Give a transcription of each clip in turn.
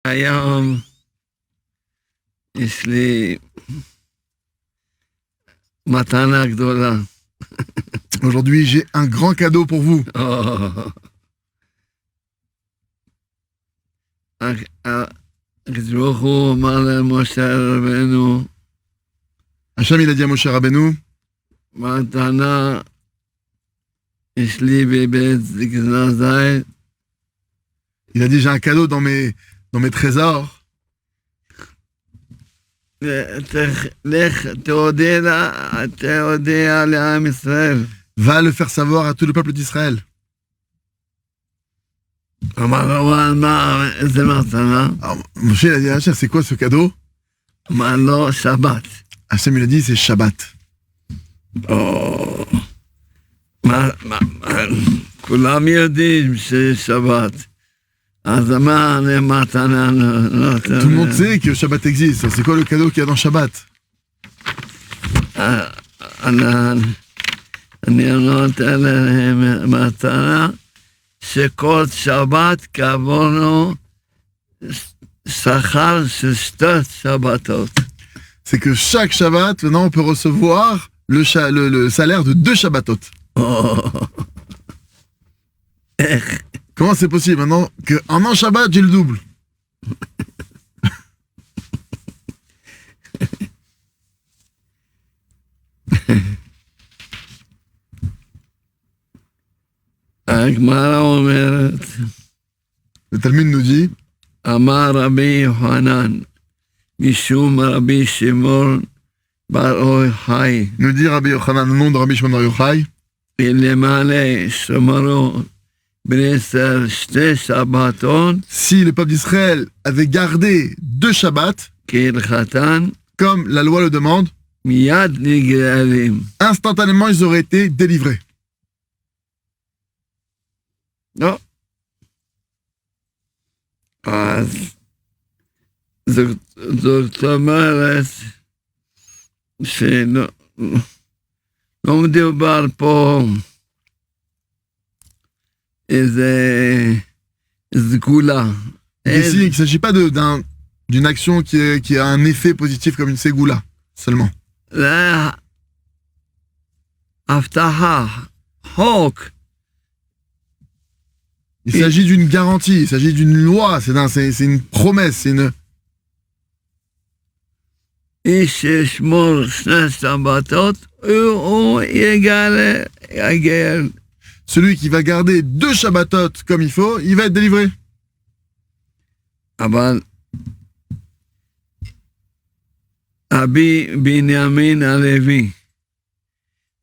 היום יש לי מתנה גדולה. Aujourd'hui, j'ai un grand cadeau pour vous. הקדוש ברוך הוא אמר למשה רבנו, Hachem, il a dit à Moshe Rabbeinu, מתנה יש לי בבית זקנה זית, il a dit, j'ai un cadeau dans mes trésors. לך תודיע לעם ישראל. Va le faire savoir à tout le peuple d'Israël. אמר לו, מה, איזה מתנה? Alors, Moshe, il a dit à Hachem, c'est quoi ce cadeau? אמר לו, שבת. Hachem, il a dit, c'est Shabbat. כולם יודעים שיש שבת. אז מה מתנה? Tout le monde sait que Shabbat existe. C'est quoi le cadeau qu'il y a dans Shabbat? אני נותן להם מתנה שכל שבת קבענו שכר של שתי שבתות. C'est que chaque Shabbat, maintenant, on peut recevoir le salaire de 2 Shabbatot. Comment c'est possible maintenant qu'en un Shabbat, j'ai le double? הגמרא אומרת, Le Talmud nous dit, אמר רבי יוחנן, משום רבי שמעון בר יוחאי, nous dit Rabbi Yochanan, le nom de Rabbi Shimon Bar Yochai, ולמעלה שמרו בני ישראל שתי שבתות, si le peuple d'Israël avait gardé 2 Shabbats, כהלכתן, comme la loi le demande, מיד נגאלים. instantanément, ils auraient été délivrés. לא. אז זאת אומרת שלא מדובר פה איזה סגולה. Ici, il ne s'agit pas d'une action qui a un effet positif comme une ségoula, seulement. זה הבטחה, חוק. Il s'agit d'une garantie, il s'agit d'une loi, c'est une promesse, c'est une... איש שישמור שני שבתות, הוא יגאל. Celui qui va garder 2 Shabbatot comme il faut, il va être délivré. אבל רבי בנימין הלוי,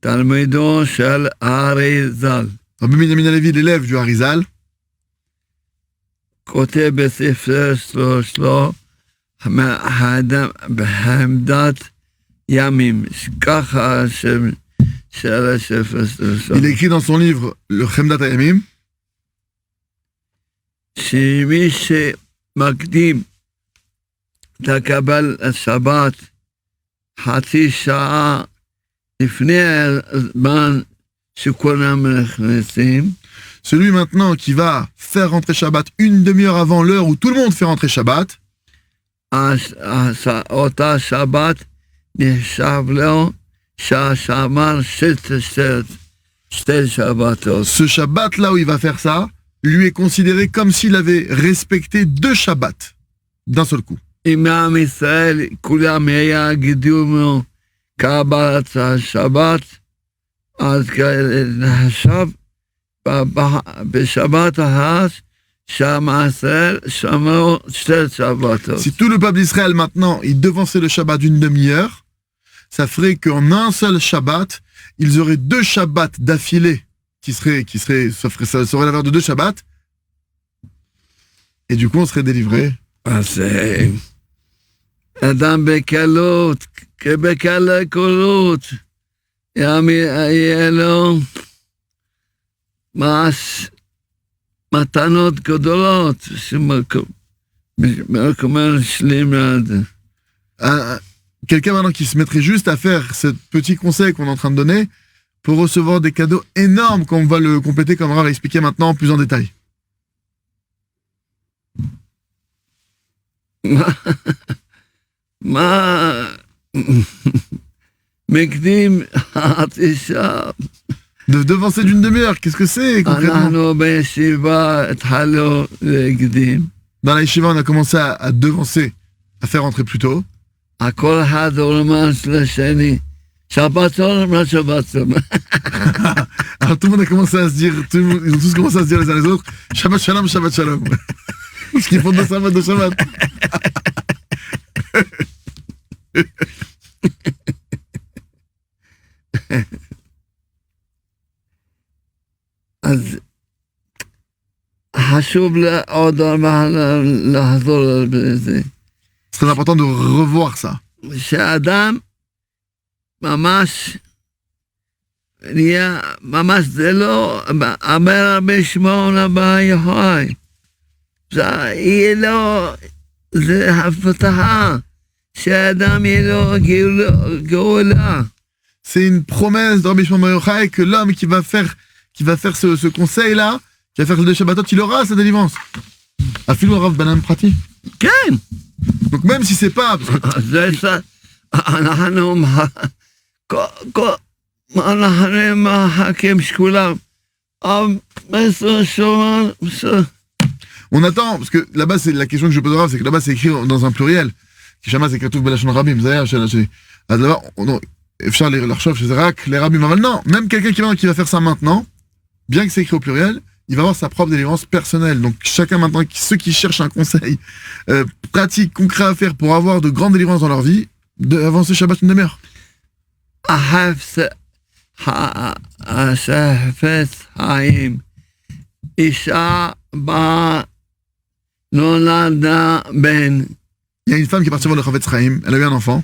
תלמידו של האריז"ל, Rabbi Binyamin Halevi, l'élève du Harizal, כותב בספר שלו, בחמדת ימים, ככה השם של הספר שלו. il écrit dans son livre le Chemdat Hayamim, שמי שמקדים לקבל השבת חצי שעה לפני הזמן שכולם נכנסים, celui maintenant qui va faire rentrer Shabbat une demi-heure avant l'heure où tout le monde fait rentrer Shabbat, אותה שבת נחשב לו שהשמר שתי שבתות. ce Shabbat là où il va faire ça, lui est considéré comme s'il avait respecté 2 Shabbats d'un seul coup. אם עם ישראל כולם יגידו קבלת השבת, אז נחשב בשבת אחת שהמעשר שמרו שתי שבתות. Si tout le peuple d'Israël maintenant, il devançait le Shabbat d'une demi-heure, ça ferait qu'en un seul Shabbat, ils auraient 2 Shabbats d'affilée ça aurait la valeur de 2 Shabbats, et du coup on serait délivré. אז אדם בקלות, בקלות, יהיה לו מתנות גדולות, שמקומר שלימד. Quelqu'un maintenant qui se mettrait juste à faire ce petit conseil qu'on est en train de donner pour recevoir des cadeaux énormes qu'on va le compléter comme Rav va expliquer maintenant plus en détail. מה מקדים חצי שעה. De devancer d'une demi-heure, qu'est-ce que c'est concrètement? אנחנו בישיבה התחלנו להקדים. Dans la yeshiva, on a commencé à devancer, à faire rentrer plus tôt. כל אחד אומר לשני, שבת שלום, לא שבת שלום. Alors tout le monde a commencé à se dire, ils ont tous commencé à se dire les uns les autres, Shabbat Shalom, Shabbat Shalom. Ce qu'ils font de Shabbat, de Shabbat. אז חשוב עוד לחזור לזה. C'est très important de revoir ça. שאדם ממש נהיה, ממש זה לא, אומר הרבה שמעון הבא יחי. זה יהיה לו, זה הבטחה, שהאדם יהיה לו גאולה. C'est une promesse de Rabbi Shimon Bar Yochai que l'homme qui va faire ce conseil-là, qui va faire le Shabbatot, il aura sa délivrance. Afilou Rav Banan Prati. כן. Donc même si c'est pas... זה אנחנו מחכים שכולם. On attend, parce que là-bas, c'est la question que je pose au Rav, c'est que là-bas, c'est écrit dans un pluriel. Kishama, c'est Katouf Belashon Rabim. Là-bas, Efchar l'Archov, c'est Rak, les Rabim. Non, même quelqu'un qui va faire ça maintenant, bien que c'est écrit au pluriel, il va avoir sa propre délivrance personnelle. Donc chacun maintenant, ceux qui cherchent un conseil pratique, concret à faire pour avoir de grandes délivrances dans leur vie, d'avancer Shabbat une demi-heure. Il y a une femme qui est partie voir le Chavetz Chaim, elle a eu un enfant.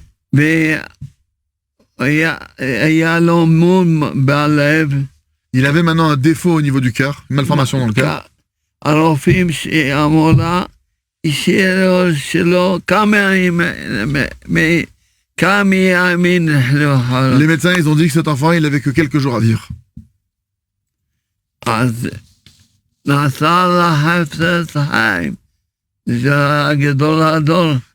Il avait maintenant un défaut au niveau du cœur, une malformation dans le cœur. Les médecins, ils ont dit que cet enfant, il avait que quelques jours à vivre.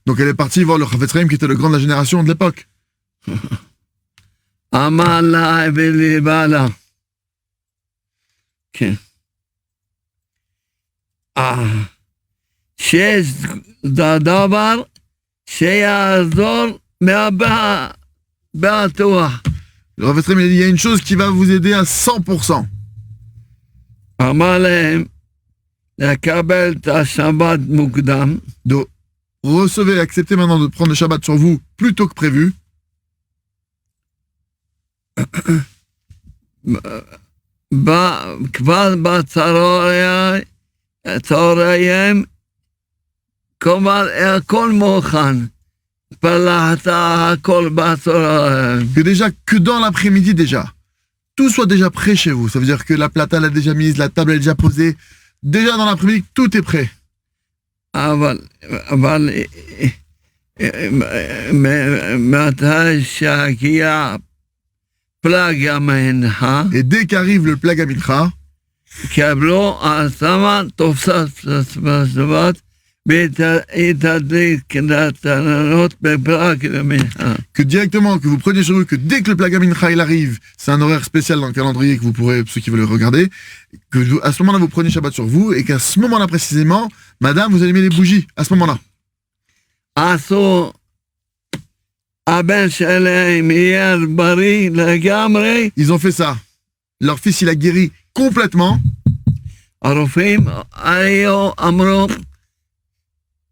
Donc elle est partie voir le Chavetz Chaim qui était le grand de la génération de l'époque. שיש דבר שיעזור מהבטוח. Le Rav Estrem, il y a une chose qui va vous aider à 100%. אמר להם לקבל את השבת מוקדם. De recevez, acceptez maintenant de prendre le Shabbat sur vous plus tôt que prévu. כבר בצהריים, כלומר הכל מוכן, פלחת הכל בצהריים. Que déjà, que dans l'après-midi déjà, tout soit déjà prêt chez vous. Ça veut dire que la plata elle est déjà mise, la table elle est déjà posée. Déjà dans l'après-midi, tout est prêt. אבל מתי שהגיע פלג המנחה, Et dès qu'arrive le Plag HaMincha, קיבלו השמה תופסת בשבת והתדליק נתנות בפלג המנחה. que directement, que vous preniez sur vous, que dès que le Plag HaMincha il arrive, c'est un horaire spécial dans le calendrier que vous pourrez, ceux qui veulent le regarder, que à ce moment-là vous preniez Shabbat sur vous et qu'à ce moment-là précisément, madame, vous allumez les bougies, à ce moment-là. עשו הבן שלהם יהיה בריא לגמרי. Ils ont fait ça. Leur fils il a guéri complètement. הרופאים היו אמרו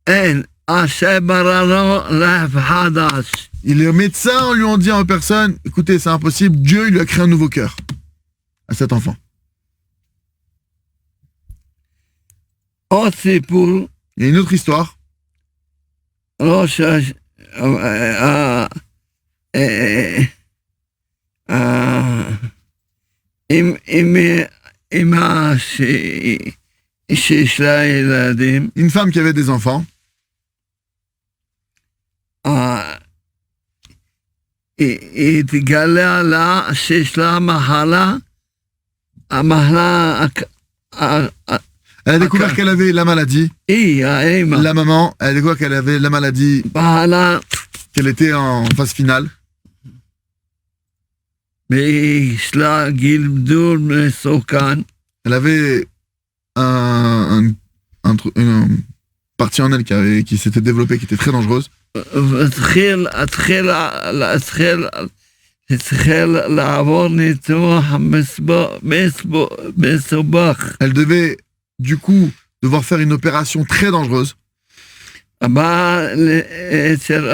אין, השם בראנו לב חדש. Et les médecins lui ont dit en personne, écoutez, c'est impossible, Dieu il lui a créé un nouveau cœur à cet enfant. עוד סיפור, Il y a une autre histoire. ראש אמא שיש לה ילדים, Une femme qui avait des enfants, התגלה לה שיש לה מחלה, המחלה Elle a découvert qu'elle avait la maladie. היא, האמא, La maman, elle a découvert qu'elle avait la maladie, בעלה, qu'elle était en phase finale. ויש לה גלגול מסוכן, Elle avait une partie en elle qui s'était développée, qui était très dangereuse. התחיל לעבור ניתוח מסובך. Elle devait, du coup, devoir faire une opération très dangereuse. בא אצל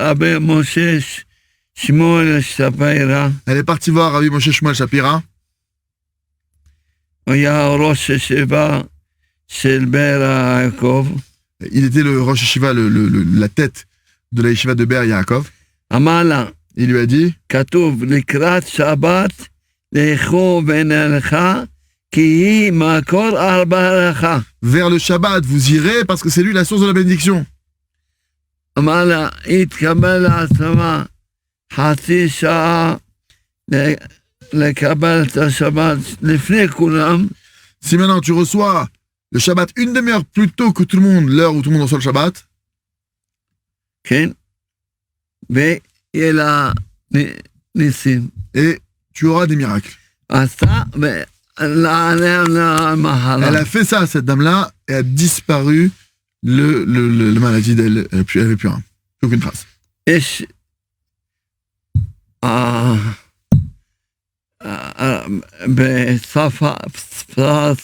רבי משה שמואל שפירא, Elle est partie voir Rabbi Moshe Shmuel Shapira. הוא היה ראש ישיבה של באר יעקב. Il était le Rosh Yeshiva, la tête de la Yeshiva de Be'er Yaakov. אמר לה, Il lui a dit, כתוב לקראת שבת לכו ונלכה כי היא מקור הברכה. vers le Shabbat, vous irez parce que c'est lui la source de la bénédiction. אמר לה, היא תקבל לעצמה חצי שעה לקבל את השבת לפני כולם, Si maintenant tu reçois le Shabbat une demi-heure plus tôt que tout le monde, l'heure où tout le monde reçoit le Shabbat, כן? ויהיה לה ניסים. et tu auras des miracles. עשתה ולעליה Elle למחלה. a fait ça à cette dame-là et a disparu la maladie d'elle. Elle n'avait plus rien. Plus aucune trace. יש בצפת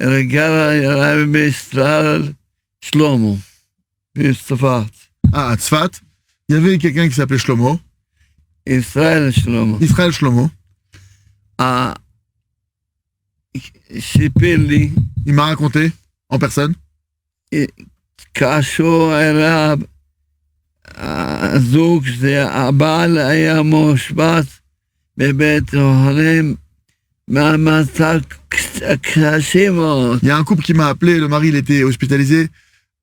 רגל רבי ישראל שלמה בצפת. À Tzfat, il y avait quelqu'un qui s'appelait Shlomo, ישראל שלמה. Israël Shlomo. סיפר לי Il m'a raconté, en personne, כאשר היה הזוג, הבעל היה מושבת בבית החולים מהמצב קשה מאוד. il y a un couple qui m'a appelé, le mari il était hospitalisé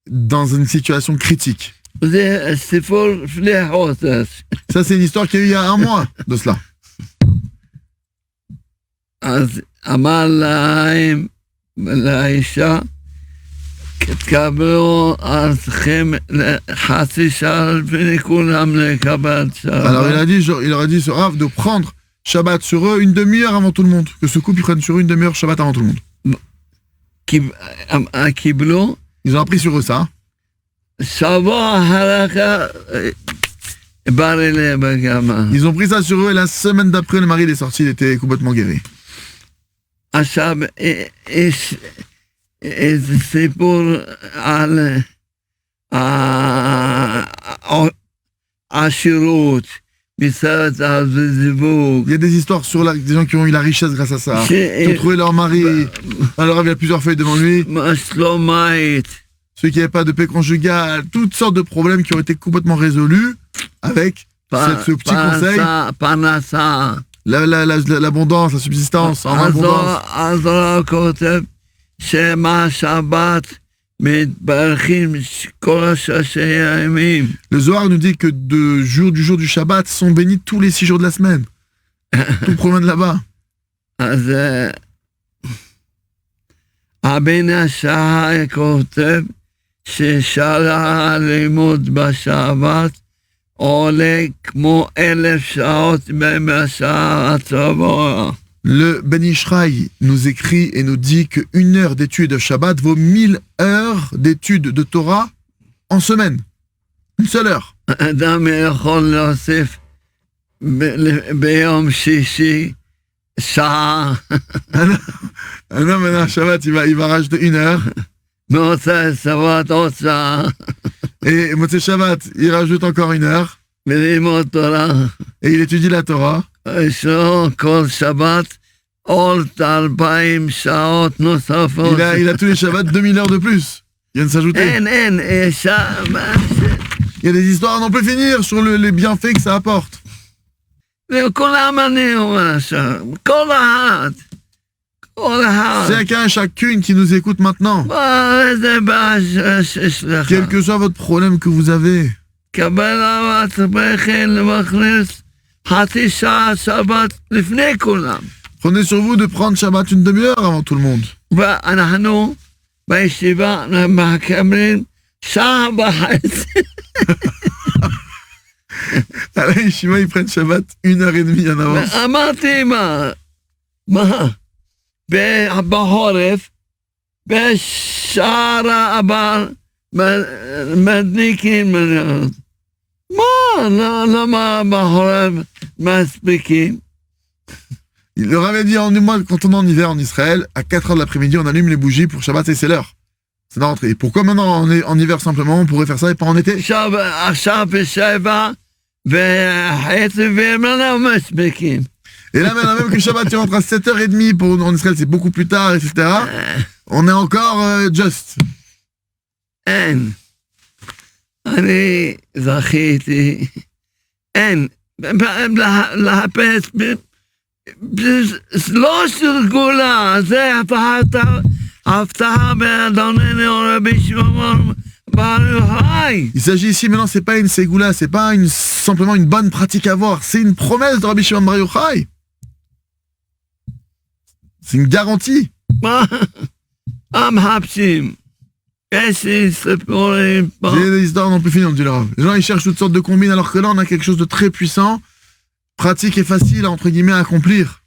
dans une situation critique. זה סיפור לפני חודש. Ça c'est une histoire qu'il y a eu il y a un mois de cela. אז אמר להם, לאישה, תקבלו עצמכם חצי שעה לפני כולם לקבל Alors שבת. il leur a dit ce Rav de prendre Shabbat sur eux une demi-heure avant tout le monde. Que ce couple ils prenne sur eux une demi-heure Shabbat avant tout le monde. קיבלו, Ils ont appris sur eux ça. שבוע אחר כך בא אליהם בגמרא. Ils ont pris ça sur eux et la semaine d'après le mari il est sorti, il était complètement guéri. עכשיו, יש איזה סיפור על העשירות מסרט הזיווג. Il y a des histoires sur des gens qui ont eu la richesse grâce à ça. Qui ont trouvé leur mari. Alors il y a plusieurs feuilles devant lui. שלומית, Ceux qui n'avaient pas de paix conjugale, toutes sortes de problèmes qui ont été complètement résolus avec ce petit conseil. פרנסה. L'abondance, la subsistance, en abondance. אז הוא כותב שמהשבת מתברכים כל ששת הימים. Le Zohar nous dit que du jour du Shabbat sont bénis tous les 6 jours de la semaine. Tout provient de là-bas. אז הבן השעה כותב ששאר הלימוד בשבת עולה כמו 1,000 שעות בשעה הצבוע. Le Ben Ishraï nous écrit et nous dit qu'une heure d'étude de Shabbat vaut 1000 heures d'étude de Torah en semaine. Une seule heure. אדם יכול להוסיף ביום שישי שעה. Un homme, un Shabbat, il va rajouter une heure. מוצאי שבת עוד שעה. Et Motzei Shabbat, il rajoute encore une heure. ולימוד תורה. Et il étudie la Torah. יש לו כל שבת עוד 2,000 שעות נוספות. Il a tous les Shabbats 2000 heures de plus. Il vient de s'ajouter. אין, Il y a des histoires à n'en plus finir sur les bienfaits que ça apporte. וכולם אני אומר עכשיו, כל אחד. Chacun et chacune qui nous écoute maintenant, איזה בעיה שיש לך. quel que soit votre problème que vous avez, קבל על עצמך ומכניס חצי שעה שבת לפני כולם. prenez sur vous de prendre Shabbat une demi-heure avant tout le monde. ואנחנו בישיבה מקבלים שעה וחצי. À la Yeshiva, ils prennent Shabbat 1h30 en avance. אמרתי, מה? בחורף, בשער הבא, מדליקים, למה בחורף מספיקים? Il leur avait dit, moi, quand on est en hiver en Israël, à 4h de l'après-midi, on allume les bougies pour Shabbat et c'est l'heure. C'est la rentrée. Et pourquoi maintenant on est en hiver simplement, on pourrait faire ça et pas en été? עכשיו בשבע וחצי והם לא מספיקים. Et là, maintenant, même que Shabbat, tu rentres à 7h30 pour en Israël, c'est beaucoup plus tard, etc. On est encore just. אין. אני זכיתי. אין. לחפש לא סרגולה, זה הפתעה באדוננו רבי שמעון בר יוחאי. Il s'agit ici, maintenant, c'est pas une ségoula, c'est pas simplement une bonne pratique à voir, c'est une promesse de Rabbi Shimon Bar Yochai. C'est une garantie. מה מחפשים? יש לי סיפורים פה. J'ai des histoires non plus finies, on dit le Rav. Les gens, ils cherchent toutes sortes de combines, alors que là, on a quelque chose de très puissant, pratique et facile, entre guillemets, à accomplir.